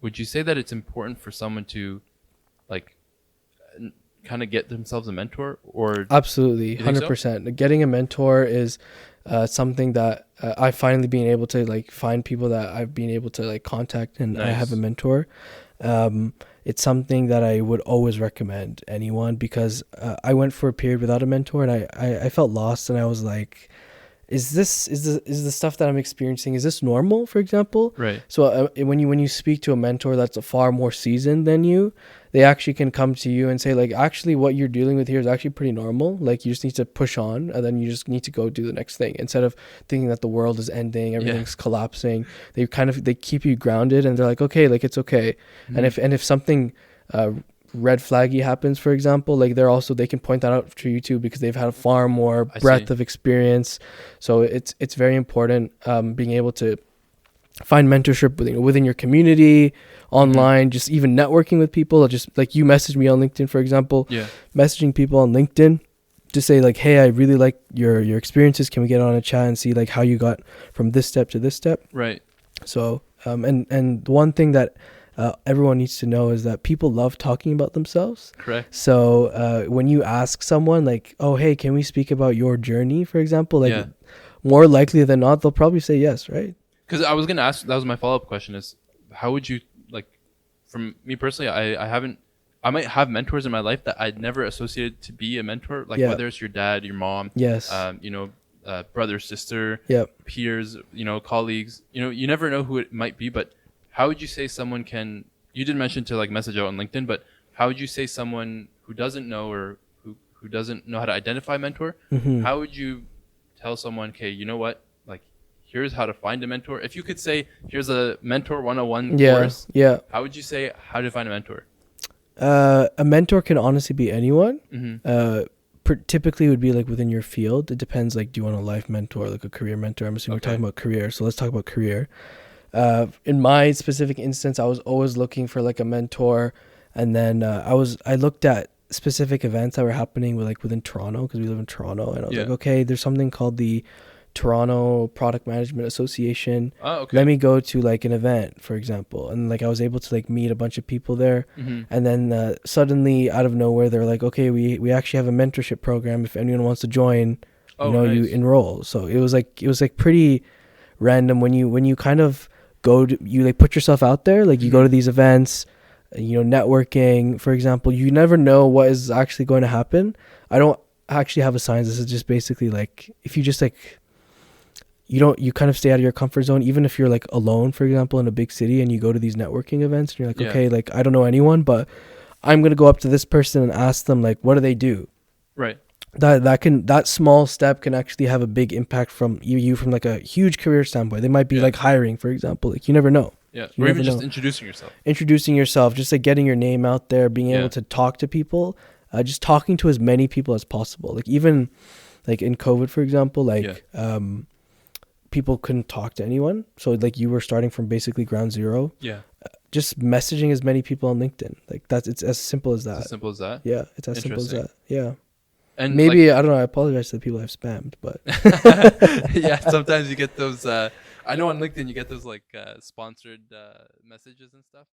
would you say that it's important for someone to like kind of get themselves a mentor, or Absolutely, you think so? 100%. Getting a mentor is something that I finally being able to like find people that I've been able to like contact, and I have a Nice. mentor. Um, it's something that I would always recommend anyone, because I went for a period without a mentor, and I felt lost, and I was like, is the stuff that I'm experiencing, is this normal, for example? Right. So when you speak to a mentor that's a far more seasoned than you, they actually can come to you and say like, actually what you're dealing with here is actually pretty normal, like you just need to push on, and then you just need to go do the next thing, instead of thinking that the world is ending, Yeah. everything's collapsing. They keep you grounded, and they're like, okay, like it's okay. And Mhm. if something uh red flaggy happens, for example, like they can point that out to you too, because they've had a far more I see. breadth of experience. So it's very important, being able to find mentorship within your community, Mhm. online, just even networking with people. Just like you messaged me on LinkedIn, for example, Yeah. messaging people on LinkedIn to say like, hey, I really like your experiences, can we get on a chat and see like how you got from this step to this step. Right. So and the one thing that everyone needs to know is that people love talking about themselves. Correct. So when you ask someone like, oh, hey, can we speak about your journey, for example, like Yeah. more likely than not, they'll probably say yes, right? Because I was gonna ask, that was my follow up question: is how would you like? From me personally, I haven't. I might have mentors in my life that I'd never associated to be a mentor, like Yeah. whether it's your dad, your mom, Yes. brother, sister, Yep. peers, colleagues. You never know who it might be. But how would you say someone can? You did mention to like message out on LinkedIn, but how would you say someone who doesn't know, or who doesn't know how to identify a mentor? Mm-hmm. How would you tell someone, okay, you know what, like here's how to find a mentor? If you could say, here's a mentor 101 Yeah. course, Yeah. how would you say how to find a mentor? A mentor can honestly be anyone. Mm-hmm. Typically would be like within your field. It depends. Like, do you want a life mentor, like a career mentor? I'm assuming we're Okay. talking about career. So let's talk about career. In my specific instance, I was always looking for like a mentor, and then I looked at specific events that were happening within Toronto, because we live in Toronto, and I was Yeah. like, okay, there's something called the Toronto Product Management Association. Oh, Let okay. me go to like an event, for example, and like I was able to like meet a bunch of people there, Mm-hmm. and then suddenly out of nowhere they're like, okay, we actually have a mentorship program. If anyone wants to join, Oh, you nice. enroll. So it was like pretty random when you kind of you like put yourself out there, like you go Mm-hmm. to these events, networking, for example. You never know what is actually going to happen. I don't actually have a science. This is just basically like, if you just like, you kind of stay out of your comfort zone, even if you're like alone, for example, in a big city, and you go to these networking events and you're like, Yeah. okay, like I don't know anyone, but I'm going to go up to this person and ask them like, what do they do? Right. That small step can actually have a big impact from you from like a huge career standpoint. They might be Yeah. like hiring, for example. Like, you never know. Yeah. You Or never even just know. introducing yourself. Introducing yourself, just like getting your name out there, being able Yeah. to talk to people, just talking to as many people as possible. Like, even like in COVID, for example, Yeah. like people couldn't talk to anyone, so like you were starting from basically ground zero. Yeah. Just messaging as many people on LinkedIn, like it's as simple as It's as that. simple as that. Yeah, it's as simple as Interesting. that. Yeah. And like, Maybe, I don't know, I apologize to the people I've spammed, but yeah, sometimes you get those. I know on LinkedIn you get those like sponsored messages and stuff.